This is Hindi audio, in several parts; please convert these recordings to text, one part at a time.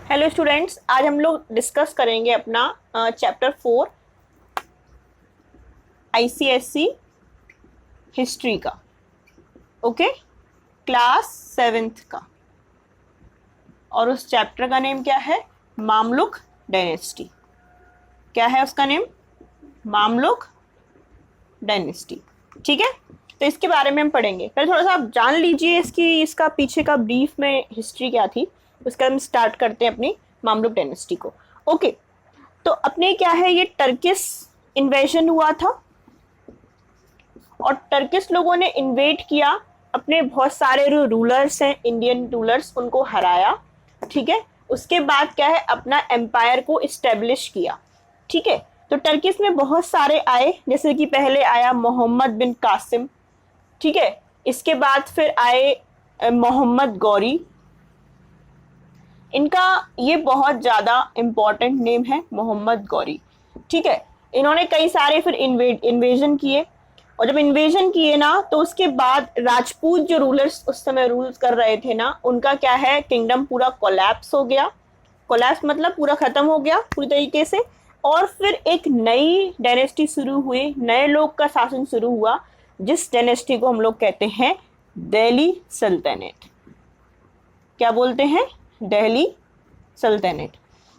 हेलो स्टूडेंट्स, आज हम लोग डिस्कस करेंगे अपना चैप्टर 4 आईसीएससी हिस्ट्री का। ओके, क्लास 7th का। और उस चैप्टर का नेम क्या है? Mamluk dynasty. क्या है उसका नेम? Mamluk dynasty. ठीक है, तो इसके बारे में हम पढ़ेंगे। पहले थोड़ा सा आप जान लीजिए इसका पीछे का ब्रीफ में हिस्ट्री क्या थी। उसका हम स्टार्ट करते हैं अपनी मामलुक डायनेस्टी को। ओके, तो अपने क्या है, ये टर्किश इन्वेजन हुआ था और टर्किश लोगों ने इन्वेट किया, अपने बहुत सारे जो रूलर्स हैं, इंडियन रूलर्स, उनको हराया। ठीक है, उसके बाद क्या है, अपना एम्पायर को इस्टेब्लिश किया। ठीक है, तो टर्किश में बहुत सारे आए, जैसे कि पहले आया मोहम्मद बिन कासिम। ठीक है, इसके बाद फिर आए मोहम्मद गौरी। इनका ये बहुत ज़्यादा इम्पोर्टेंट नेम है, मोहम्मद गौरी। ठीक है, इन्होंने कई सारे फिर इन्वेजन किए, और जब इन्वेजन किए ना, तो उसके बाद राजपूत जो रूलर्स उस समय रूल कर रहे थे ना, उनका क्या है, किंगडम पूरा कोलैप्स हो गया। कोलैप्स मतलब पूरा खत्म हो गया पूरी तरीके से। और फिर एक नई डायनेस्टी शुरू हुई, नए लोग का शासन शुरू हुआ, जिस डायनेस्टी को हम लोग कहते हैं दिल्ली सल्तनत। क्या बोलते हैं? दिल्ली सल्तनत।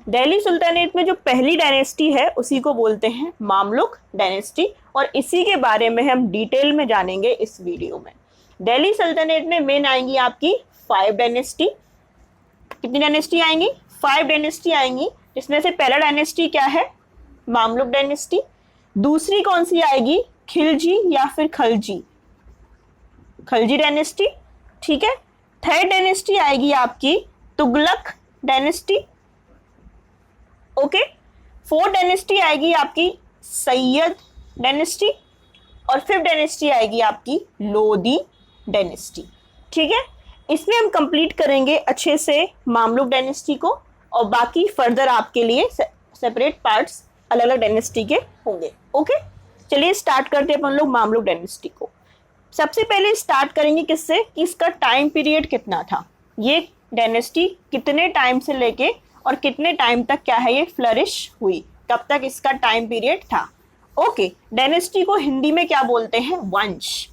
दिल्ली सुल्तानेट में जो पहली डायनेस्टी है उसी को बोलते हैं मामलुक डायनेस्टी, और इसी के बारे में हम डिटेल में जानेंगे इस वीडियो में। दिल्ली सल्तनत में मेन आएंगी आपकी 5 डायनेस्टी। कितनी डायनेस्टी आएंगी? 5 डायनेस्टी आएंगी, जिसमें से पहला डायनेस्टी क्या है? Mamluk dynasty. दूसरी कौन सी आएगी? खिलजी या फिर खलजी, खलजी डायनेस्टी। ठीक है, थर्ड डायनेस्टी आएगी आपकी Tughlaq dynasty. Okay, fourth dynasty आएगी आपकी सैयद डायनेस्टी, और फिफ्थ डायनेस्टी आएगी आपकी लोदी डायनेस्टी। ठीक है, इसमें हम कंप्लीट करेंगे अच्छे से मामलुक डायनेस्टी को, और बाकी फर्दर आपके लिए सेपरेट पार्ट्स अलग अलग डायनेस्टी के होंगे। ओके, चलिए स्टार्ट करते हैं अपन लोग मामलुक डायनेस्टी को। सबसे पहले स्टार्ट करेंगे किससे, कि इसका टाइम पीरियड कितना था, ये डायनेस्टी कितने टाइम से लेके और कितने टाइम तक क्या है ये फ्लरिश हुई, कब तक इसका टाइम पीरियड था। ओके, डायनेस्टी को हिंदी में क्या बोलते हैं? वंश।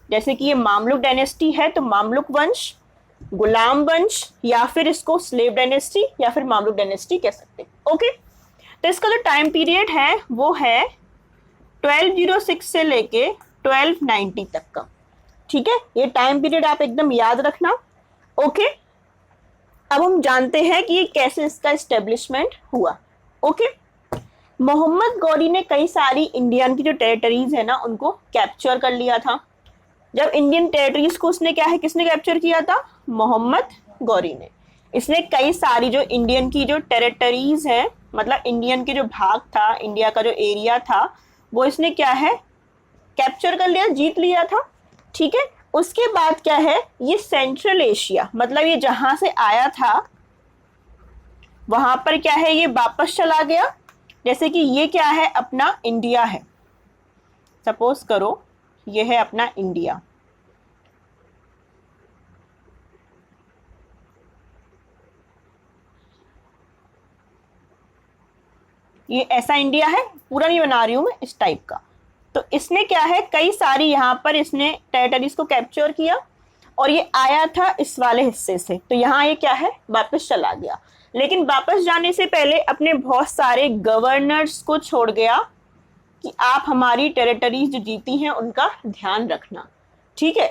जैसे कि ये मामलुक डायनेस्टी है तो मामलुक वंश, गुलाम वंश, या फिर इसको स्लेव डायनेस्टी या फिर मामलुक डायनेस्टी कह सकते हैं। ओके, तो इसका जो टाइम पीरियड है वो है 1206 से लेके 1290 तक का। ठीक है, ये टाइम पीरियड आप एकदम याद रखना। ओके, अब हम जानते हैं कि ये कैसे इसका एस्टेब्लिशमेंट हुआ। ओके, मोहम्मद गौरी ने कई सारी इंडियन की जो टेरिटरीज है ना, उनको कैप्चर कर लिया था। जब इंडियन टेरिटरीज को उसने क्या है, किसने कैप्चर किया था? मोहम्मद गौरी ने। इसने कई सारी जो इंडियन की जो टेरिटरीज है, मतलब इंडियन के जो भाग था, इंडिया का जो एरिया था, वो इसने क्या है, कैप्चर कर लिया, जीत लिया था। ठीक है, उसके बाद क्या है, ये सेंट्रल एशिया, मतलब ये जहां से आया था वहां पर क्या है, ये वापस चला गया। जैसे कि ये क्या है, अपना इंडिया है, सपोज करो ये है अपना इंडिया। ये ऐसा इंडिया है, पूरा नहीं बना रही हूं मैं, इस टाइप का। तो इसने क्या है, कई सारी यहाँ पर इसने टेरिटरीज को कैप्चर किया, और ये आया था इस वाले हिस्से से, तो यहाँ ये क्या है, वापस चला गया। लेकिन वापस जाने से पहले अपने बहुत सारे गवर्नर्स को छोड़ गया कि आप हमारी टेरिटरीज जो जीती हैं उनका ध्यान रखना। ठीक है,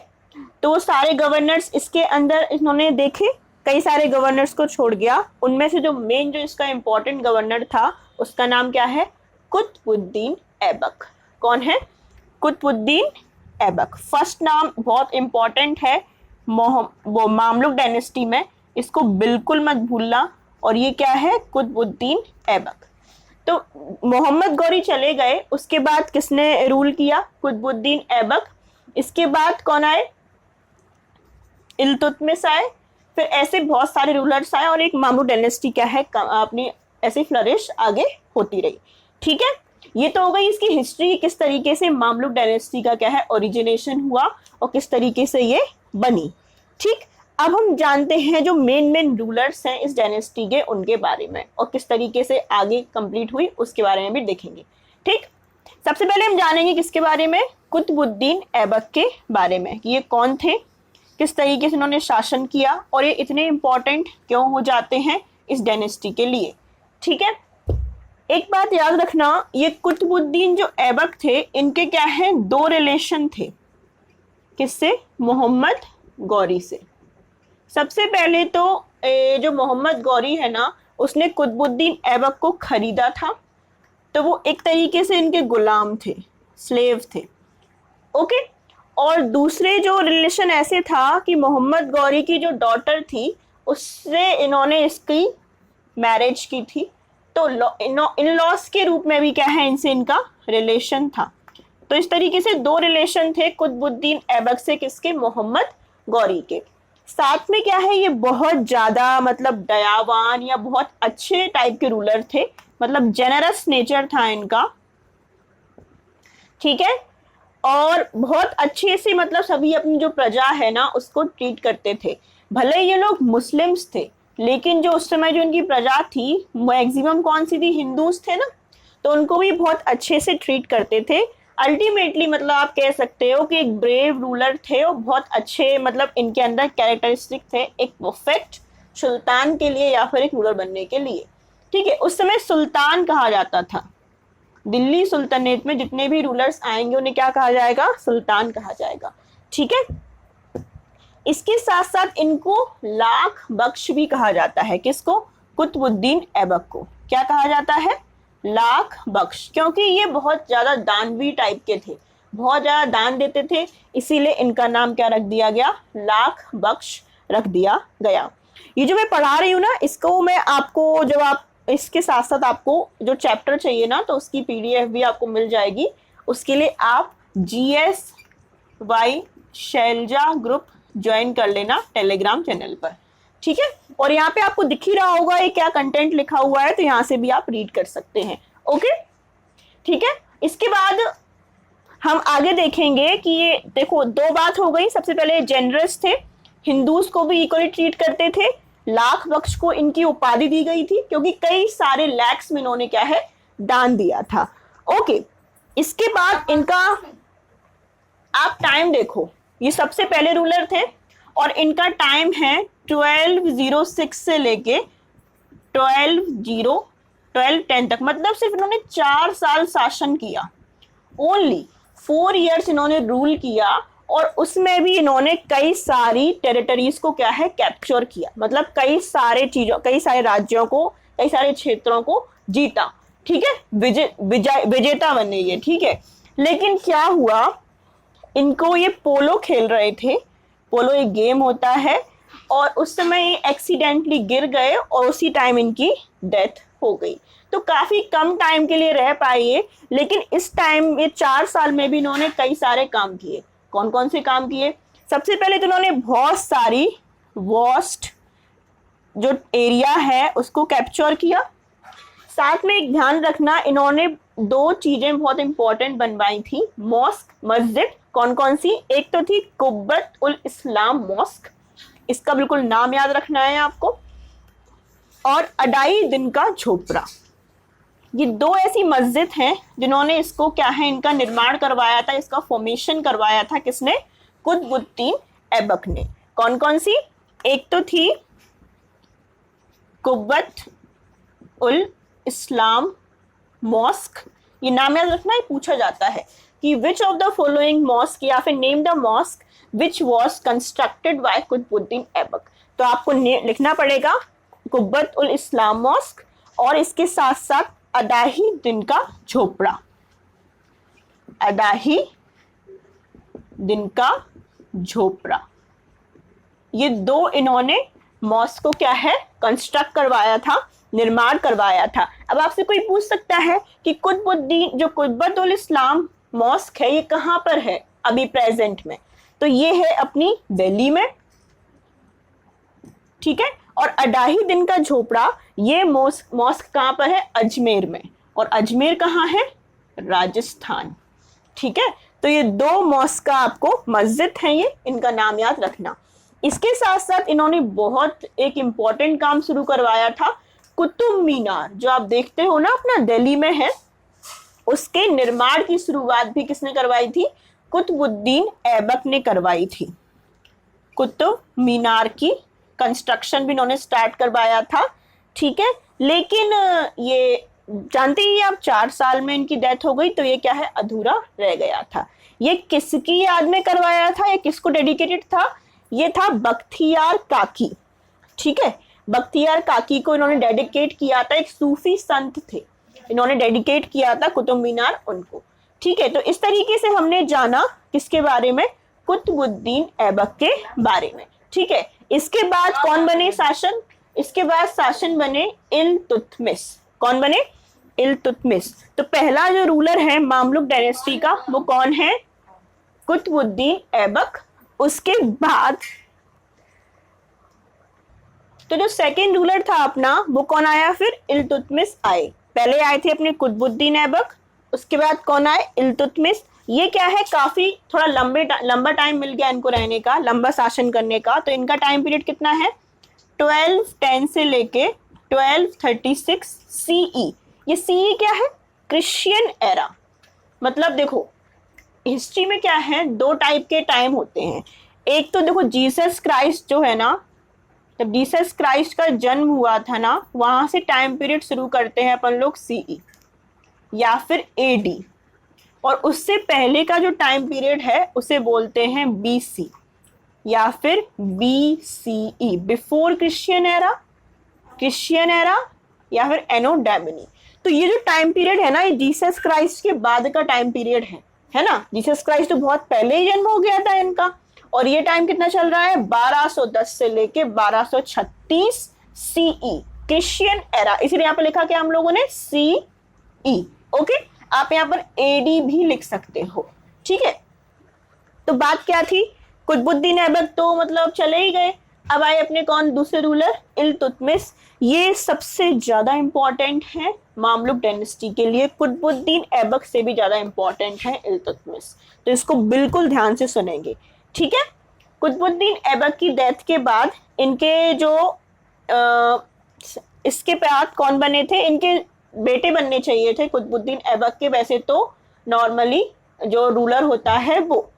तो वो सारे गवर्नर्स इसके अंदर इन्होंने देखे, कई सारे गवर्नर्स को छोड़ गया। उनमें से जो मेन जो इसका इंपॉर्टेंट गवर्नर था उसका नाम क्या है? कुतुबुद्दीन ऐबक। कौन है? कुतुबुद्दीन ऐबक। फर्स्ट नाम बहुत इंपॉर्टेंट है वो मामलुक डायनेस्टी में, इसको बिल्कुल मत भूलना। और ये क्या है? कुतुबुद्दीन ऐबक। तो मोहम्मद गौरी चले गए, उसके बाद किसने रूल किया? कुतुबुद्दीन ऐबक। इसके बाद कौन आए? इल्तुतमिश आए। फिर ऐसे बहुत सारे रूलर्स आए, और एक मामलुक डायनेस्टी क्या है, अपनी ऐसी फ्लरिश आगे होती रही। ठीक है, ये तो हो गई इसकी हिस्ट्री, किस तरीके से मामलुक डायनेस्टी का क्या है ओरिजिनेशन हुआ और किस तरीके से ये बनी। ठीक, अब हम जानते हैं जो मेन रूलर्स हैं इस डायनेस्टी के, उनके बारे में, और किस तरीके से आगे कंप्लीट हुई उसके बारे में भी देखेंगे। ठीक, सबसे पहले हम जानेंगे किसके बारे में, कुतुबुद्दीन ऐबक के बारे में, कि ये कौन थे, किस तरीके से इन्होंने शासन किया, और ये इतने इंपॉर्टेंट क्यों हो जाते हैं इस डायनेस्टी के लिए। ठीक है, एक बात याद रखना, ये कुतुबुद्दीन जो ऐबक थे, इनके क्या है, दो रिलेशन थे। किससे? मोहम्मद गौरी से। सबसे पहले तो जो मोहम्मद गौरी है ना, उसने कुतुबुद्दीन ऐबक को खरीदा था, तो वो एक तरीके से इनके गुलाम थे, स्लेव थे। ओके, और दूसरे जो रिलेशन ऐसे था कि मोहम्मद गौरी की जो डॉटर थी, उससे इन्होंने इसकी मैरिज की थी, तो इन लॉस के रूप में भी क्या है, इनसे इनका रिलेशन था। तो इस तरीके से दो रिलेशन थे कुतुबुद्दीन ऐबक से, किसके? मोहम्मद गौरी के। साथ में क्या है, ये बहुत ज्यादा मतलब दयावान या बहुत अच्छे टाइप के रूलर थे, मतलब जेनरस नेचर था इनका। ठीक है, और बहुत अच्छे से मतलब सभी अपनी जो प्रजा है ना उसको ट्रीट करते थे। भले ये लोग मुस्लिम्स थे, लेकिन जो उस समय जो इनकी प्रजा थी मैक्सिमम कौन सी थी, हिंदूज थे ना, तो उनको भी बहुत अच्छे से ट्रीट करते थे। अल्टीमेटली मतलब आप कह सकते हो कि एक ब्रेव रूलर थे और बहुत अच्छे, मतलब इनके अंदर कैरेक्टरिस्टिक थे एक परफेक्ट सुल्तान के लिए या फिर एक रूलर बनने के लिए। ठीक है, उस समय सुल्तान कहा जाता था। दिल्ली सुल्तानेत में जितने भी रूलर्स आएंगे उन्हें क्या कहा जाएगा? सुल्तान कहा जाएगा। ठीक है, इसके साथ साथ इनको लाख बख्श भी कहा जाता है। किसको? कुतुबुद्दीन ऐबक को क्या कहा जाता है? लाख बख्श, क्योंकि ये बहुत ज्यादा दानवी टाइप के थे, बहुत ज्यादा दान देते थे, इसीलिए इनका नाम क्या रख दिया गया? लाख बख्श रख दिया गया। ये जो मैं पढ़ा रही हूँ ना, इसको मैं आपको, जब आप इसके साथ साथ आपको जो चैप्टर चाहिए ना, तो उसकी पीडीएफ भी आपको मिल जाएगी। उसके लिए आप GSY शैलजा ग्रुप ज्वाइन कर लेना टेलीग्राम चैनल पर। ठीक है, और यहाँ पे आपको दिख ही रहा होगा ये क्या कंटेंट लिखा हुआ है, तो यहाँ से भी आप रीड कर सकते हैं। ओके, ठीक है, इसके बाद हम आगे देखेंगे कि ये देखो दो बात हो गई। सबसे पहले जेनरस थे, हिंदूज को भी इक्वली ट्रीट करते थे। लाख बख्श को इनकी उपाधि दी गई थी क्योंकि कई सारे लैक्स में इन्होंने क्या है? दान दिया था। ओके, इसके बाद इनका आप टाइम देखो, ये सबसे पहले रूलर थे और इनका टाइम है 1206 से लेके 1210 तक, मतलब सिर्फ इन्होंने 4 साल शासन किया। ओनली 4 years इन्होंने रूल किया, और उसमें भी इन्होंने कई सारी टेरिटरीज को क्या है? कैप्चर किया, मतलब कई सारे राज्यों को, कई सारे क्षेत्रों को जीता। ठीक है, विजेता बने ये। ठीक है, लेकिन क्या हुआ, इनको ये पोलो खेल रहे थे, पोलो एक गेम होता है, और उस समय एक्सीडेंटली गिर गए और उसी टाइम इनकी डेथ हो गई। तो काफी कम टाइम के लिए रह पाए ये, लेकिन इस टाइम ये 4 साल में भी इन्होंने कई सारे काम किए। कौन कौन से काम किए? सबसे पहले तो इन्होंने बहुत सारी वास्ट जो एरिया है उसको कैप्चर किया। साथ में एक ध्यान रखना, इन्होंने 2 चीजें बहुत इंपॉर्टेंट बनवाई थी, मॉस्क, मस्जिद। कौन कौन सी? एक तो थी कुब्बत उल इस्लाम मॉस्क, इसका बिल्कुल नाम याद रखना है आपको, और अडाई दिन का झोपड़ा। ये 2 ऐसी मस्जिद हैं जिन्होंने इसको क्या है, इनका निर्माण करवाया था, इसका फॉर्मेशन करवाया था। किसने? कुतुबुद्दीन ऐबक ने। कौन कौन सी? एक तो थी कुब्बत उल इस्लाम मॉस्क, ये नाम याद रखना है, पूछा जाता है कि which of the following mosque, या फिर name the mosque which was constructed by Qutubuddin Aibak. तो आपको लिखना पड़ेगा कुब्बत उल इस्लाम मॉस्क, और इसके साथ साथ अदाही दिन का झोपड़ा, अदाही दिन का झोपड़ा। ये 2 इन्होंने मॉस्क को क्या है? कंस्ट्रक्ट करवाया था, निर्माण करवाया था। अब आपसे कोई पूछ सकता है कि कुतुबुद्दीन जो कुब्बत उल इस्लाम मॉस्क है ये कहां पर है अभी प्रेजेंट में? तो ये है अपनी दिल्ली में। ठीक है, और अडाही दिन का झोपड़ा ये मॉस्क कहां पर है? अजमेर में। और अजमेर कहां है? राजस्थान। ठीक है, तो ये 2 मॉस्क का आपको मस्जिद है, ये इनका नाम याद रखना। इसके साथ साथ इन्होंने बहुत एक इम्पॉर्टेंट काम शुरू करवाया था, कुतुब मीनार जो आप देखते हो ना अपना दिल्ली में है, उसके निर्माण की शुरुआत भी किसने करवाई थी? कुतुबुद्दीन ऐबक ने करवाई थी। कुतुब मीनार की कंस्ट्रक्शन भी इन्होंने स्टार्ट करवाया था, ठीक है। लेकिन ये जानते ही आप 4 साल में इनकी डेथ हो गई, तो ये क्या है, अधूरा रह गया था। ये किसकी याद में करवाया था, ये किसको डेडिकेटेड था? ये था बख्तियार काकी, ठीक है। बख्तियार काकी को इन्होंने डेडिकेट किया था, एक सूफी संत थे, इन्होंने डेडिकेट किया था कुतुब मीनार उनको, ठीक है। तो इस तरीके से हमने जाना किसके बारे में? कुतुबुद्दीन ऐबक के बारे में, ठीक है। इसके बाद कौन बने शासन? इसके बाद शासन बने इल्तुतमिश। कौन बने? इल्तुतमिश। तो पहला जो रूलर है मामलुक डायनेस्टी का वो कौन है? कुतुबुद्दीन ऐबक। उसके बाद तो जो सेकेंड रूलर था अपना वो कौन आया? फिर इल्तुतमिश आए। पहले आए थे अपने कुतुबुद्दीन ऐबक, उसके बाद कौन आए? इल्तुतमिश। ये क्या है, काफी थोड़ा लंबा टाइम मिल गया इनको रहने का, लंबा शासन करने का। तो इनका टाइम पीरियड कितना है? 1210 से लेके 1236 सीई। ये सीई क्या है? Christian era. मतलब देखो हिस्ट्री में क्या है, 2 टाइप के टाइम होते हैं। एक तो देखो जीसस क्राइस्ट जो है ना, जब जीसस क्राइस्ट का जन्म हुआ था ना, वहां से टाइम पीरियड शुरू करते हैं अपन लोग सीई या फिर एडी, और उससे पहले का जो टाइम पीरियड है उसे बोलते हैं बीसी या फिर बीसीई, बिफोर क्रिश्चियन एरा या फिर एनो डोमिनी। तो ये जो टाइम पीरियड है ना, ये जीसस क्राइस्ट के बाद का टाइम पीरियड है ना। जीसस क्राइस्ट तो बहुत पहले ही जन्म हो गया था इनका, और ये टाइम कितना चल रहा है? 1210 से लेके 1236 सीई, क्रिश्चियन एरा। इसीलिए यहाँ पे लिखा क्या हम लोगों ने? सीई। ओके, आप यहाँ पर एडी भी लिख सकते हो, ठीक है। तो बात क्या थी, कुतुबुद्दीन ऐबक तो मतलब चले ही गए। अब आए अपने कौन? दूसरे रूलर इल्तुतमिश। ये सबसे ज्यादा इंपॉर्टेंट है मामलुक डायनेस्टी के लिए, कुतुबुद्दीन ऐबक से भी ज्यादा इंपॉर्टेंट है इल्तुतमिश। तो इसको बिल्कुल ध्यान से सुनेंगे, ठीक है। कुतुबुद्दीन ऐबक की डेथ के बाद इनके जो इसके बाद कौन बने थे? इनके बेटे बनने चाहिए थे कुतुबुद्दीन ऐबक के, वैसे तो नॉर्मली जो रूलर होता है वो,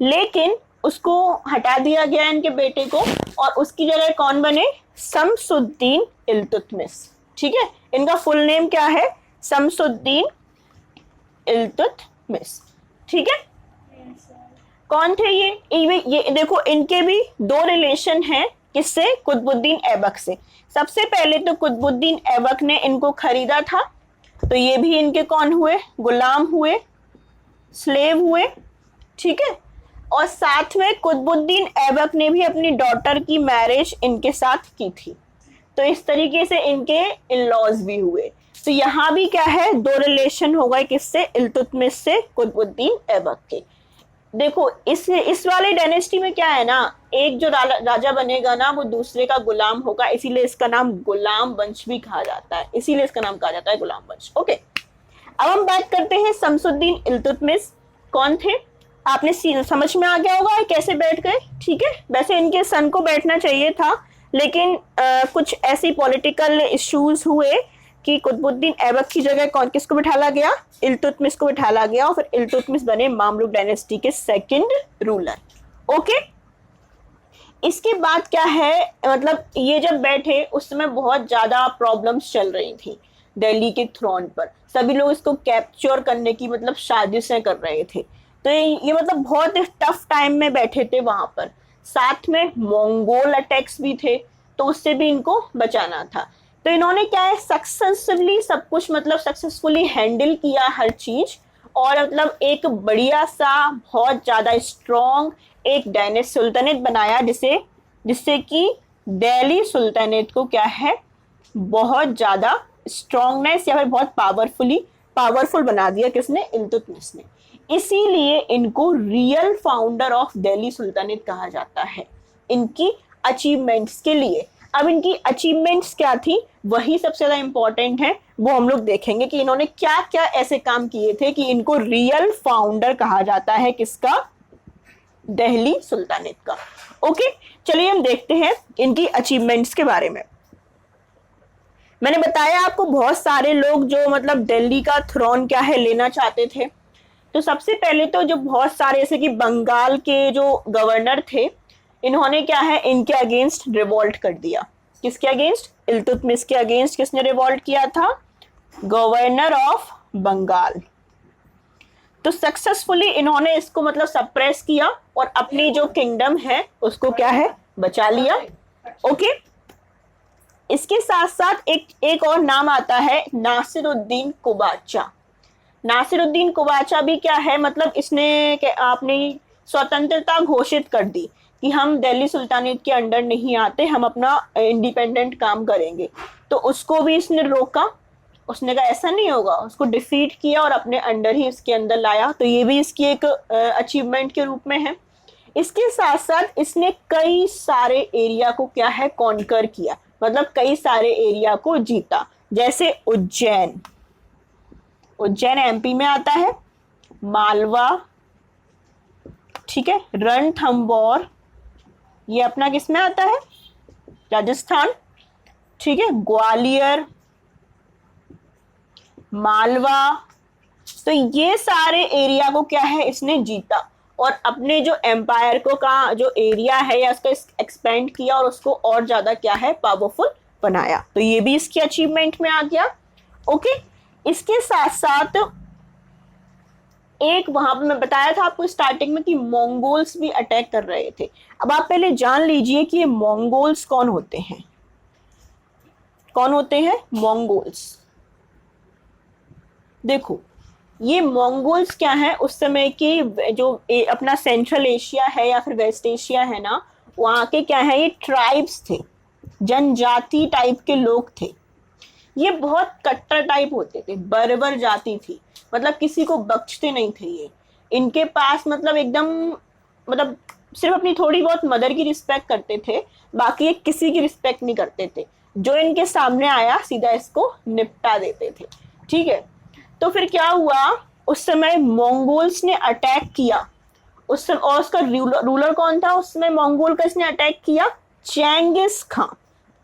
लेकिन उसको हटा दिया गया इनके बेटे को, और उसकी जगह कौन बने? शम्सुद्दीन इल्तुतमिश, ठीक है। इनका फुल नेम क्या है? शम्सुद्दीन इल्तुतमिश, ठीक है। कौन थे ये देखो इनके भी 2 रिलेशन हैं, किससे? कुतुबुद्दीन ऐबक से। सबसे पहले तो कुतुबुद्दीन ऐबक ने इनको खरीदा था, तो ये भी इनके कौन हुए? गुलाम हुए, स्लेव हुए, ठीक है। और साथ में कुतुबुद्दीन ऐबक ने भी अपनी डॉटर की मैरिज इनके साथ की थी, तो इस तरीके से इनके इन-लॉज भी हुए। तो यहाँ भी क्या है? 2 रिलेशन हो गए, किससे? इल्तुतमिश से कुतुबुद्दीन ऐबक के। देखो इस वाले डायनेस्टी में क्या है ना, एक जो राजा बनेगा ना वो दूसरे का गुलाम होगा, इसीलिए इसका नाम गुलाम वंश भी कहा जाता है, इसीलिए इसका नाम कहा जाता है गुलाम वंश। ओके, अब हम बात करते हैं शम्सुद्दीन इल्तुतमिश कौन थे। आपने समझ में आ गया होगा कैसे बैठ गए, ठीक है। वैसे इनके सन को बैठना चाहिए था, लेकिन कुछ ऐसी पॉलिटिकल इश्यूज हुए कि कुतुबुद्दीन ऐबक की जगह कौन किसको बिठाला गया? इल्तुतमिश को बिठाला गया, और फिर इल्तुतमिश बने मामलुक डायनेस्टी के सेकंड रूलर। ओके, इसके बाद क्या है, मतलब ये जब बैठे उस समय बहुत ज्यादा प्रॉब्लम्स चल रही थी दिल्ली के थ्रोन पर, सभी लोग इसको कैप्चर करने की मतलब साजिशें कर रहे थे। तो ये मतलब बहुत टफ टाइम में बैठे थे वहां पर। साथ में मंगोल अटैक्स भी थे, तो उससे भी इनको बचाना था। तो इन्होंने क्या है, सक्सेसफुली सब कुछ मतलब सक्सेसफुली हैंडल किया हर चीज, और मतलब एक बढ़िया सा बहुत ज्यादा स्ट्रॉन्ग एक डायनेस्टी सुल्तानेट बनाया, जिससे कि दिल्ली सुल्तानेट को क्या है, बहुत ज्यादा स्ट्रॉन्गनेस या फिर बहुत पावरफुल बना दिया। किसने? इल्तुतमिश ने। इसीलिए इनको real founder of Delhi sultanate कहा जाता है, इनकी अचीवमेंट्स के लिए। अब इनकी अचीवमेंट्स क्या थी, वही सबसे ज्यादा इंपॉर्टेंट है, वो हम लोग देखेंगे कि इन्होंने क्या क्या ऐसे काम किए थे कि इनको रियल फाउंडर कहा जाता है। किसका? दिल्ली सुल्तानेट का। ओके, चलिए हम देखते हैं इनकी अचीवमेंट्स के बारे में। मैंने बताया आपको बहुत सारे लोग जो मतलब दिल्ली का थ्रोन क्या है लेना चाहते थे। तो सबसे पहले तो जो बहुत सारे जैसे कि बंगाल के जो गवर्नर थे, इन्होंने क्या है इनके अगेंस्ट रिवोल्ट कर दिया। किसके अगेंस्ट? इल्तुतमिश के अगेंस्ट किसने रिवोल्ट किया था? Governor of Bengal. तो सक्सेसफुली इन्होंने इसको मतलब सप्रेस किया और अपनी जो किंगडम है उसको क्या है बचा लिया। ओके, इसके साथ साथ एक और नाम आता है नासिरुद्दीन कुबाचा। नासिरुद्दीन कुबाचा भी क्या है मतलब इसने अपनी स्वतंत्रता घोषित कर दी कि हम दिल्ली सुल्तानेट के अंडर नहीं आते, हम अपना इंडिपेंडेंट काम करेंगे। तो उसको भी इसने रोका, उसने कहा ऐसा नहीं होगा, उसको डिफीट किया और अपने अंडर ही इसके अंदर लाया। तो ये भी इसकी एक अचीवमेंट के रूप में है। इसके साथ साथ इसने कई सारे एरिया को क्या है कॉन्कर किया, मतलब कई सारे एरिया को जीता। जैसे उज्जैन, उज्जैन एमपी में आता है, मालवा, ठीक है, रणथंबोर ये अपना किस में आता है? राजस्थान, ठीक है, ग्वालियर, मालवा। तो ये सारे एरिया को क्या है इसने जीता और अपने जो एम्पायर को का जो एरिया है या उसको एक्सपेंड किया और उसको और ज्यादा क्या है पावरफुल बनाया। तो ये भी इसकी अचीवमेंट में आ गया। ओके, इसके साथ साथ एक वहां पर मैं बताया था आपको स्टार्टिंग में कि मंगोल्स भी अटैक कर रहे थे। अब आप पहले जान लीजिए कि ये मंगोल्स कौन होते हैं। कौन होते हैं मंगोल्स? देखो, ये मंगोल्स क्या है उस समय के जो अपना सेंट्रल एशिया है या फिर वेस्ट एशिया है ना, वहां के क्या है ये ट्राइब्स थे, जनजाति टाइप के लोग थे। ये बहुत कट्टर टाइप होते थे, बर्बर जाति थी, मतलब किसी को बख्शते नहीं थे ये। इनके पास मतलब एकदम मतलब सिर्फ अपनी थोड़ी बहुत मदर की रिस्पेक्ट करते थे, बाकी ये किसी की रिस्पेक्ट नहीं करते थे। जो इनके सामने आया सीधा इसको निपटा देते थे। ठीक है, तो फिर क्या हुआ उस समय मंगोल्स ने अटैक किया उस समय, और उसका रूलर कौन था उस समय मंगोल का? इसने अटैक किया चेंगिस खां।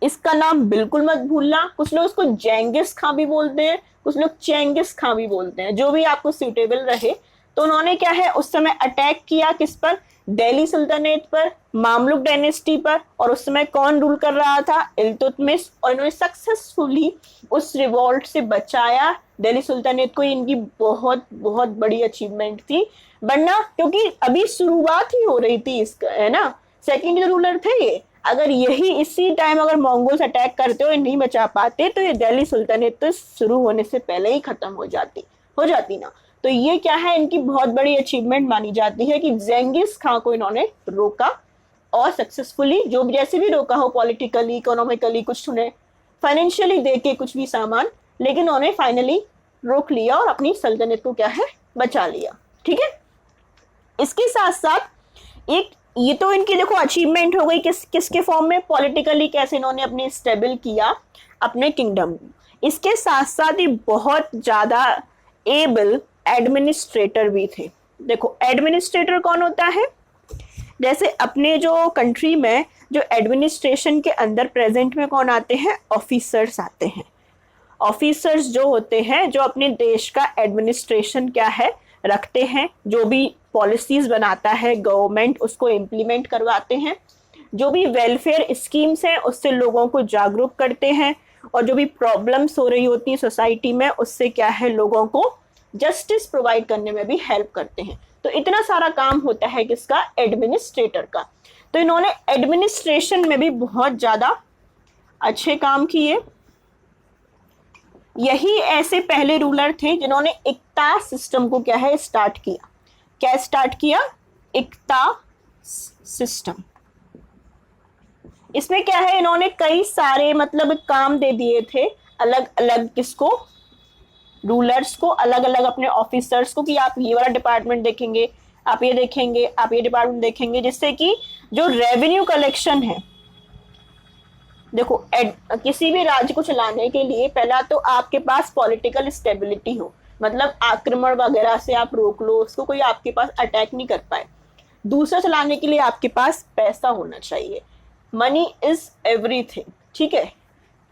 इसका नाम बिल्कुल मत भूलना, कुछ लोग उसको जेंगिस खां भी बोलते हैं, कुछ लोग चेंगिस खां भी बोलते हैं, जो भी आपको सूटेबल रहे। तो उन्होंने क्या है उस समय अटैक किया किस पर? दिल्ली सुल्तानेट पर, मामलुक डायनेस्टी पर। और उस समय कौन रूल कर रहा था? इल्तुतमिश। और इन्होंने सक्सेसफुली उस रिवॉल्ट से बचाया दिल्ली सुल्तानेट को। इनकी बहुत बहुत बड़ी अचीवमेंट थी, वरना क्योंकि अभी शुरुआत ही हो रही थी इसका, है ना, सेकेंड रूलर थे ये। अगर यही इसी टाइम अगर मंगोल्स अटैक करते और नहीं बचा पाते तो ये दिल्ली सुल्तानेट तो शुरू होने से पहले ही खत्म हो जाती ना। तो ये क्या है इनकी बहुत बड़ी अचीवमेंट मानी जाती है कि जेंगिस खां को इन्होंने रोका और सक्सेसफुली, जो जैसे भी रोका हो, पॉलिटिकली, इकोनॉमिकली, कुछ उन्हें फाइनेंशियली दे के कुछ भी सामान, लेकिन उन्होंने फाइनली रोक लिया और अपनी सल्तनत को क्या है बचा लिया। ठीक है, इसके साथ साथ एक ये तो इनकी देखो अचीवमेंट हो गई किसके फॉर्म में? पॉलिटिकली कैसे इन्होंने अपने स्टेबल किया अपने किंगडम को। इसके साथ साथ ये बहुत ज्यादा एबल एडमिनिस्ट्रेटर भी थे। देखो, एडमिनिस्ट्रेटर कौन होता है? जैसे अपने जो कंट्री में जो एडमिनिस्ट्रेशन के अंदर प्रेजेंट में कौन आते हैं? ऑफिसर्स आते हैं। ऑफिसर्स जो होते हैं जो अपने देश का एडमिनिस्ट्रेशन क्या है रखते हैं, जो भी पॉलिसीज बनाता है गवर्नमेंट उसको इम्प्लीमेंट करवाते हैं, जो भी वेलफेयर स्कीम्स हैं उससे लोगों को जागरूक करते हैं, और जो भी प्रॉब्लम्स हो रही होती है सोसाइटी में उससे क्या है लोगों को जस्टिस प्रोवाइड करने में भी हेल्प करते हैं। तो इतना सारा काम होता है किसका? एडमिनिस्ट्रेटर का। तो इन्होंने एडमिनिस्ट्रेशन में भी बहुत ज्यादा अच्छे काम किए। यही ऐसे पहले रूलर थे जिन्होंने इक्ता सिस्टम को क्या है स्टार्ट किया। क्या स्टार्ट किया? इक्ता सिस्टम। इसमें क्या है इन्होंने कई सारे मतलब काम दे दिए थे अलग अलग किसको? रूलर्स को, अलग अलग अपने ऑफिसर्स को, कि आप ये वाला डिपार्टमेंट देखेंगे, आप ये देखेंगे, आप ये डिपार्टमेंट देखेंगे, जिससे कि जो रेवेन्यू कलेक्शन है, देखो किसी भी राज्य को चलाने के लिए पहला तो आपके पास पॉलिटिकल स्टेबिलिटी हो, मतलब आक्रमण वगैरह से आप रोक लो उसको, कोई आपके पास अटैक नहीं कर पाए। दूसरा चलाने के लिए आपके पास पैसा होना चाहिए। मनी इज एवरीथिंग, ठीक है।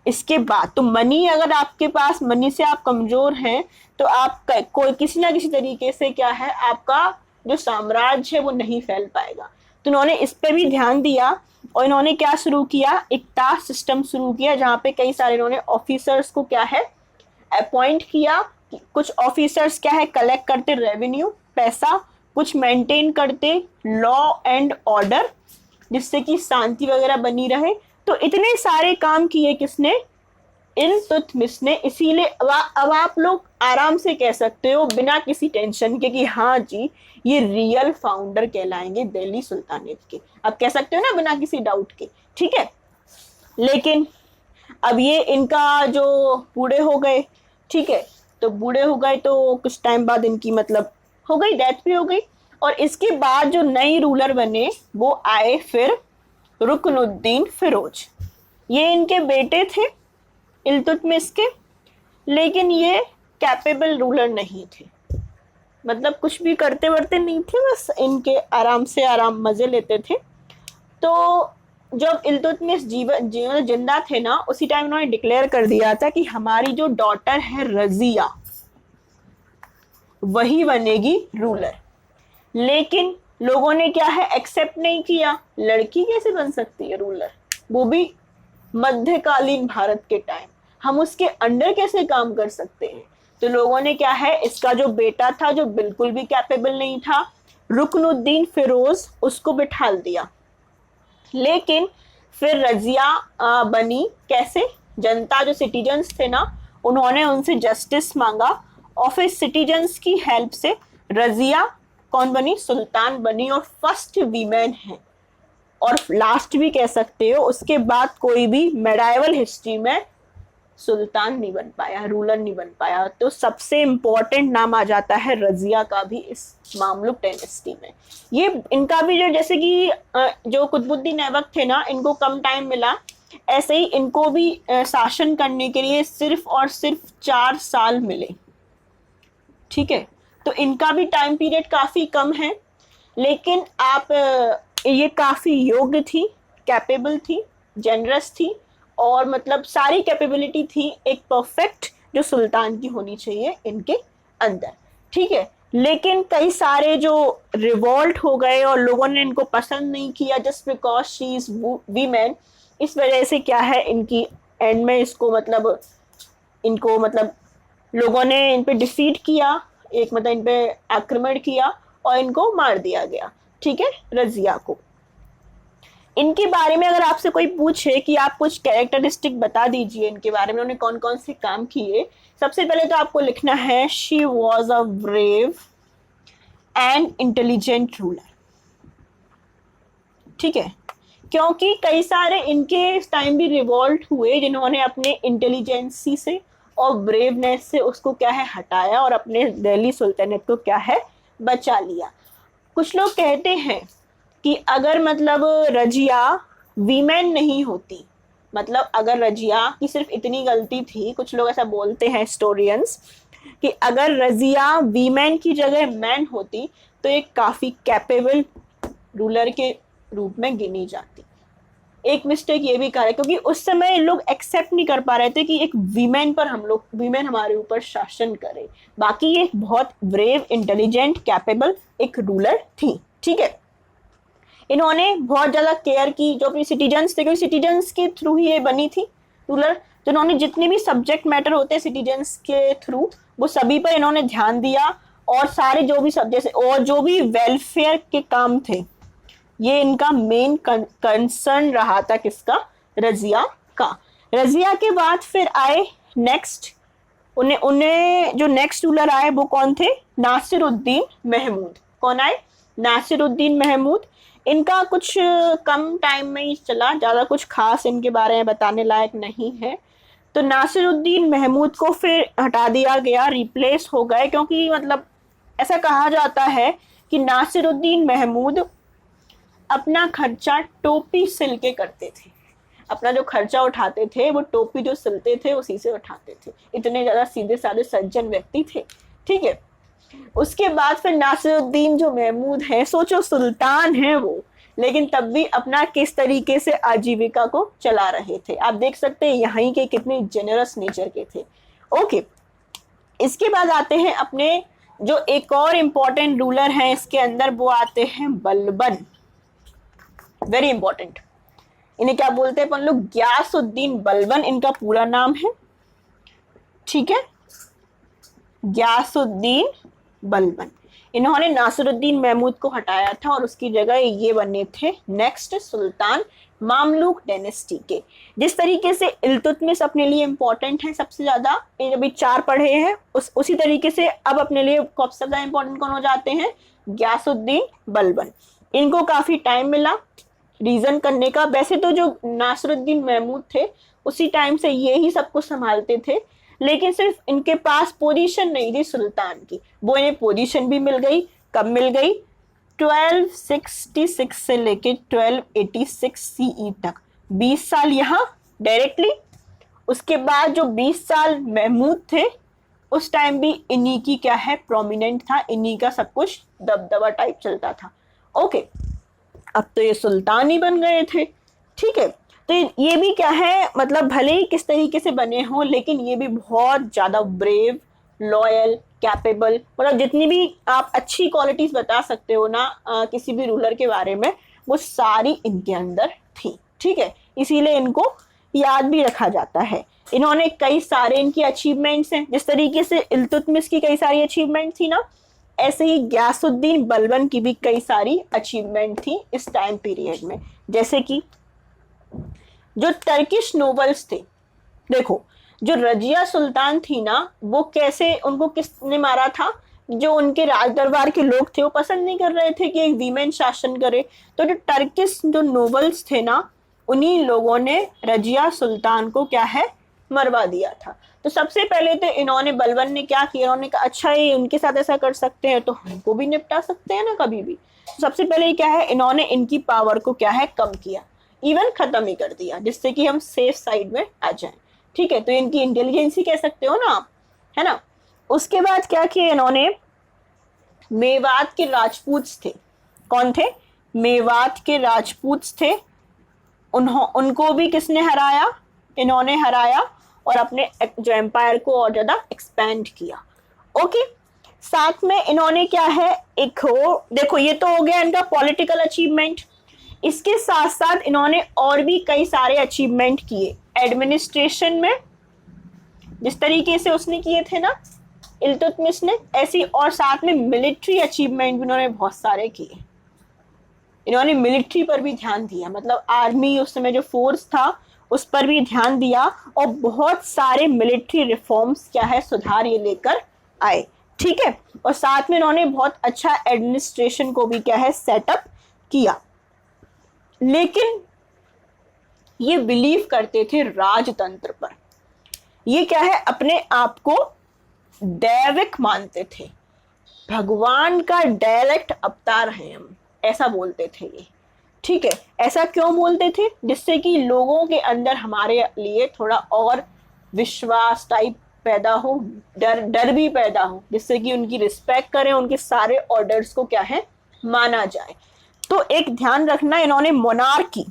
इसके बाद तो मनी, अगर आपके पास मनी से आप कमजोर हैं तो आप कोई किसी ना किसी तरीके से क्या है, आपका जो साम्राज्य है वो नहीं फैल पाएगा। तो इन्होंने इस पे भी ध्यान दिया और इन्होंने क्या शुरू किया, एक टास्क सिस्टम शुरू किया जहाँ पे कई सारे इन्होंने ऑफिसर्स को क्या है अपॉइंट किया। कुछ ऑफिसर्स क्या है कलेक्ट करते रेवेन्यू पैसा, कुछ मेंटेन करते लॉ एंड ऑर्डर जिससे कि शांति वगैरह बनी रहे। तो इतने सारे काम किए किसने, इल्तुतमिश ने। इसीलिए अब आप लोग आराम से कह सकते हो बिना किसी टेंशन के कि हाँ जी ये रियल फाउंडर कहलाएंगे दिल्ली सुल्तानेट के। अब कह सकते हो ना बिना किसी डाउट के, ठीक है। लेकिन अब ये इनका जो बूढ़े हो गए, ठीक है, तो बूढ़े हो गए तो कुछ टाइम बाद इनकी मतलब हो गई, डेथ भी हो गई। और इसके बाद जो नई रूलर बने वो आए फिर रुकनुद्दीन फिरोज। ये इनके बेटे थे इल्तुतमिश के, लेकिन ये कैपेबल रूलर नहीं थे, मतलब कुछ भी करते वर्ते नहीं थे, बस इनके आराम से आराम मजे लेते थे। तो जब इल्तुतमिश जिंदा थे ना, उसी टाइम उन्होंने डिक्लेयर कर दिया था कि हमारी जो डॉटर है रजिया वही बनेगी रूलर। लेकिन लोगों ने क्या है एक्सेप्ट नहीं किया, लड़की कैसे बन सकती है रूलर, वो भी मध्यकालीन भारत के टाइम, हम उसके अंडर कैसे काम कर सकते हैं। तो लोगों ने क्या है इसका जो बेटा था जो बिल्कुल भी कैपेबल नहीं था, रुकनुद्दीन फिरोज, उसको बिठा दिया। लेकिन फिर रजिया बनी कैसे, जनता जो सिटीजन्स थे ना उन्होंने उनसे जस्टिस मांगा और फिर सिटीजन्स की हेल्प से रजिया कौन बनी, सुल्तान बनी और फर्स्ट वीमेन है। और लास्ट भी कह सकते हो, उसके बाद कोई भी मेडाइवल हिस्ट्री में सुल्तान नहीं बन पाया, रूलर नहीं बन पाया। तो सबसे इंपॉर्टेंट नाम आ जाता है रजिया का भी इस मामलुक डायनेस्टी में। ये इनका भी जो जैसे कि जो कुतुबुद्दीन ऐबक थे ना, इनको कम टाइम मिला, ऐसे ही इनको भी शासन करने के लिए सिर्फ और सिर्फ 4 साल मिले, ठीक है। तो इनका भी टाइम पीरियड काफी कम है, लेकिन आप ये काफी योग्य थी, कैपेबल थी, जेनरस थी और मतलब सारी कैपेबिलिटी थी एक परफेक्ट जो सुल्तान की होनी चाहिए इनके अंदर, ठीक है। लेकिन कई सारे जो रिवोल्ट हो गए और लोगों ने इनको पसंद नहीं किया just because she is women. इस वजह से क्या है इनकी एंड में इनको मतलब लोगों ने इन पे डिफीट किया, एक मतलब इन पे आक्रमण किया और इनको मार दिया गया, ठीक है, रजिया को। इनके बारे में अगर आपसे कोई पूछे कि आप कुछ कैरेक्टरिस्टिक बता दीजिए इनके बारे में, उन्होंने कौन कौन से काम किए, सबसे पहले तो आपको लिखना है she was a brave and intelligent ruler, ठीक है। क्योंकि कई सारे इनके टाइम भी रिवॉल्ट हुए जिन्होंने अपने इंटेलिजेंसी से और ब्रेवनेस से उसको क्या है हटाया और अपने दिल्ली सुल्तानेट को क्या है बचा लिया। कुछ लोग कहते हैं कि अगर मतलब रजिया वीमेन नहीं होती, मतलब अगर रजिया की सिर्फ इतनी गलती थी, कुछ लोग ऐसा बोलते हैं हिस्टोरियंस कि अगर रजिया वीमेन की जगह मैन होती तो एक काफी कैपेबल रूलर के रूप में गिनी जाती। एक मिस्टेक ये भी कहा है क्योंकि उस समय लोग एक्सेप्ट नहीं कर पा रहे थे कि एक वीमेन हमारे ऊपर शासन करे। बाकी ये बहुत ब्रेव, इंटेलिजेंट, कैपेबल एक रूलर थी, ठीक है। इन्होंने बहुत ज्यादा केयर की जो अपने सिटीजन्स थे, क्योंकि सिटीजन्स के थ्रू ही ये बनी थी रूलर। तो इन्होंने जितने भी सब्जेक्ट मैटर होते हैं सिटीजन्स के थ्रू वो सभी पर इन्होंने ध्यान दिया और सारे जो भी सब्जेक्ट और जो भी वेलफेयर के काम थे ये इनका मेन कंसर्न रहा था, किसका, रजिया का। रजिया के बाद फिर आए नेक्स्ट, उन्हें जो नेक्स्ट रूलर आए वो कौन थे, नासिरुद्दीन महमूद। कौन आए, नासिरुद्दीन महमूद। इनका कुछ कम टाइम में ही चला, ज़्यादा कुछ खास इनके बारे में बताने लायक नहीं है। तो नासिरुद्दीन महमूद को फिर हटा दिया गया, रिप्लेस हो गए, क्योंकि मतलब ऐसा कहा जाता है कि नासिरुद्दीन महमूद अपना खर्चा टोपी सिल के करते थे, अपना जो खर्चा उठाते थे वो टोपी जो सिलते थे उसी से उठाते थे, इतने ज़्यादा सीधे साधे सज्जन व्यक्ति थे, ठीक है। उसके बाद फिर नासिरुद्दीन जो महमूद है, सोचो सुल्तान है वो, लेकिन तब भी अपना किस तरीके से आजीविका को चला रहे थे। आप देख सकते हैं यहाँ के कितने जेनरस नेचर के थे। ओके, इसके बाद आते हैं अपने जो एक और इम्पोर्टेंट रूलर हैं इसके अंदर, वो आते हैं बलबन। वेरी इंपॉर्टेंट, इन्हें क्या बोलते हैं अपन लोग? गयासुद्दीन बलबन इनका पूरा नाम है, ठीक है, गयासुद्दीन बलबन। इन्होंने नासिरुद्दीन महमूद को हटाया था और उसकी जगह ये बने थे नेक्स्ट सुल्तान मामलुक डायनेस्टी के। जिस तरीके से इल्तुतमिश अपने लिए इंपॉर्टेंट है सबसे ज्यादा, अभी 4 पढ़े हैं, उसी तरीके से अब अपने लिए सबसे ज्यादा इंपॉर्टेंट कौन हो जाते हैं? गयासुद्दीन बलबन। इनको काफी टाइम मिला रीजन करने का। वैसे तो जो नासिरुद्दीन महमूद थे उसी टाइम से ये ही सब कुछ संभालते थे, लेकिन सिर्फ इनके पास पोजीशन नहीं थी सुल्तान की, वो इन्हें पोजीशन भी मिल गई। कब मिल गई? 1266 से लेके 1286 सीई तक, 20 साल यहाँ डायरेक्टली। उसके बाद जो 20 साल महमूद थे उस टाइम भी इन्हीं की क्या है प्रोमिनेंट था, इन्हीं का सब कुछ दबदबा टाइप चलता था। ओके, अब तो ये सुल्तान ही बन गए थे, ठीक है। तो ये भी क्या है, मतलब भले ही किस तरीके से बने हों, लेकिन ये भी बहुत ज़्यादा ब्रेव, लॉयल, कैपेबल, मतलब जितनी भी आप अच्छी क्वालिटीज़ बता सकते हो ना किसी भी रूलर के बारे में, वो सारी इनके अंदर थी, ठीक है। इसीलिए इनको याद भी रखा जाता है। इन्होंने कई सारे इनकी अचीवमेंट्स हैं, जिस तरीके से इल्तुतमिश की कई सारी अचीवमेंट थी ना, ऐसे ही गयासुद्दीन बलबन की भी कई सारी अचीवमेंट थी इस टाइम पीरियड में। जैसे कि जो टर्किश नोबल्स थे, देखो जो रजिया सुल्तान थी ना, वो कैसे, उनको किसने मारा था? जो उनके राज दरबार के लोग थे वो पसंद नहीं कर रहे थे कि एक वीमेन शासन करे, तो जो टर्किश जो नोबल्स थे ना, उन्हीं लोगों ने रजिया सुल्तान को क्या है मरवा दिया था। तो सबसे पहले तो इन्होंने, बलबन ने क्या किया, इन्होंने कहा अच्छा ये उनके साथ ऐसा कर सकते हैं तो हमको भी निपटा सकते हैं ना कभी भी। तो सबसे पहले क्या है, इन्होंने इनकी पावर को क्या है कम किया, इवन खत्म ही कर दिया, जिससे कि हम सेफ साइड में आ जाएं, ठीक है। तो इनकी इंटेलिजेंसी कह सकते हो ना आप, है ना। उसके बाद क्या किया इन्होंने, मेवात के राजपूत थे, कौन थे? मेवात के राजपूत थे, उनको भी किसने हराया? इन्होंने हराया और अपने जो एम्पायर को और ज्यादा एक्सपेंड किया। ओके, साथ में इन्होंने क्या है, एक हो, देखो ये तो हो गया इनका पॉलिटिकल अचीवमेंट। इसके साथ साथ इन्होंने और भी कई सारे अचीवमेंट किए एडमिनिस्ट्रेशन में, जिस तरीके से उसने किए थे ना इल्तुतमिश ने, ऐसी, और साथ में मिलिट्री अचीवमेंट भी इन्होंने बहुत सारे किए। इन्होंने मिलिट्री पर भी ध्यान दिया, मतलब आर्मी उस समय जो फोर्स था उस पर भी ध्यान दिया, और बहुत सारे मिलिट्री रिफॉर्म्स क्या है सुधार ये लेकर आए, ठीक है। और साथ में इन्होंने बहुत अच्छा एडमिनिस्ट्रेशन को भी क्या है सेटअप किया। लेकिन ये बिलीव करते थे राजतंत्र पर, ये क्या है अपने आप को दैविक मानते थे, भगवान का डायरेक्ट अवतार हैं हम, ऐसा बोलते थे ये, ठीक है। ऐसा क्यों बोलते थे? जिससे कि लोगों के अंदर हमारे लिए थोड़ा और विश्वास टाइप पैदा हो, डर भी पैदा हो, जिससे कि उनकी रिस्पेक्ट करें, उनके सारे ऑर्डर्स को क्या है माना जाए। तो एक ध्यान रखना, इन्होंने मोनार्की,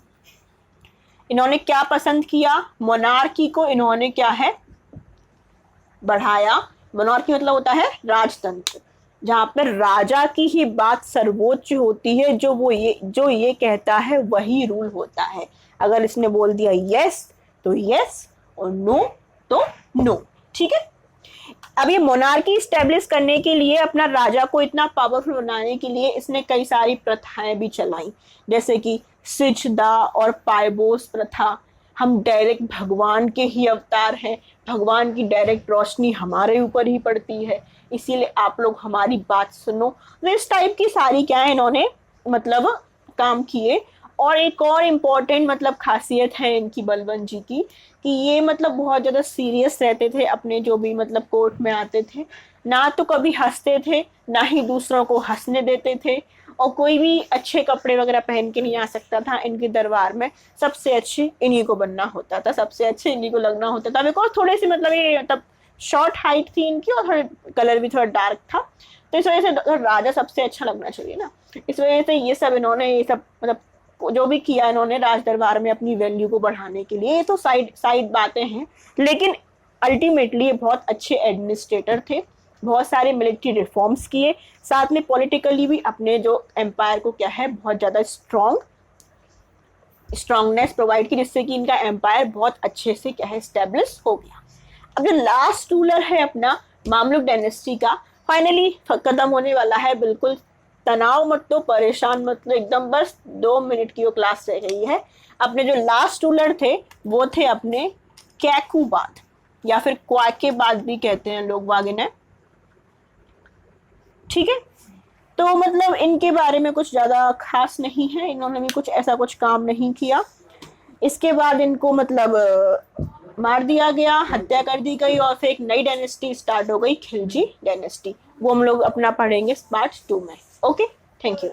इन्होंने क्या पसंद किया? मोनार्की को इन्होंने क्या है बढ़ाया। मोनार्की मतलब होता है राजतंत्र, जहां पर राजा की ही बात सर्वोच्च होती है, जो ये कहता है वही रूल होता है। अगर इसने बोल दिया यस तो यस और नो तो नो, ठीक है। अब ये मोनार्की स्टैब्लिश करने के लिए, अपना राजा को इतना पावरफुल बनाने के लिए इसने कई सारी प्रथाएं भी चलाई, जैसे कि सिजदा और पायबोस प्रथा। हम डायरेक्ट भगवान के ही अवतार हैं, भगवान की डायरेक्ट रोशनी हमारे ऊपर ही पड़ती है, इसीलिए आप लोग हमारी बात सुनो। तो इस टाइप की सारी क्या है इन्होंने मतलब काम किए। और एक और इम्पोर्टेंट मतलब खासियत है इनकी बलबन जी की, कि ये मतलब बहुत ज़्यादा सीरियस रहते थे अपने जो भी मतलब कोर्ट में आते थे, ना तो कभी हंसते थे ना ही दूसरों को हंसने देते थे, और कोई भी अच्छे कपड़े वगैरह पहन के नहीं आ सकता था इनके दरबार में। सबसे अच्छे इन्हीं को बनना होता था, सबसे अच्छे इन्हीं को लगना होता था। बिकॉज थोड़े से मतलब ये तब शॉर्ट हाइट थी इनकी और थोड़ा कलर भी थोड़ा डार्क था, तो इस वजह से राजा सबसे अच्छा लगना चाहिए ना, इस वजह से ये सब इन्होंने ये सब मतलब जो भी किया इन्होंने राज दरबार में अपनी वैल्यू को बढ़ाने के लिए, ये तो साइड साइड बातें हैं, लेकिन अल्टीमेटली ये बहुत अच्छे एडमिनिस्ट्रेटर थे, बहुत सारे मिलिट्री रिफॉर्म्स किए, साथ में पॉलिटिकली भी अपने जो एम्पायर को क्या है बहुत ज़्यादा स्ट्रांगनेस प्रोवाइड की, जिससे कि इनका एम्पायर बहुत अच्छे से क्या है स्टेब्लिश हो गया। अब जो लास्ट रूलर है अपना मामलुक डायनेस्टी का, फाइनली खत्म होने वाला है, बिल्कुल तनाव मत लो, परेशान मत लो, एकदम बस 2 मिनट की वो क्लास रह गई है। अपने जो लास्ट रूलर थे वो थे अपने कैकुबाद, या फिर क्वाकेबाद भी कहते हैं लोग बाग इन्हें, ठीक है। तो मतलब इनके बारे में कुछ ज़्यादा खास नहीं है, इन्होंने भी कुछ ऐसा कुछ काम नहीं किया। इसके बाद इनको मतलब मार दिया गया, हत्या कर दी गई, और फिर एक नई डायनेस्टी स्टार्ट हो गई, खिलजी डायनेस्टी। वो हम लोग अपना पढ़ेंगे पार्ट 2 में। Okay, thank you.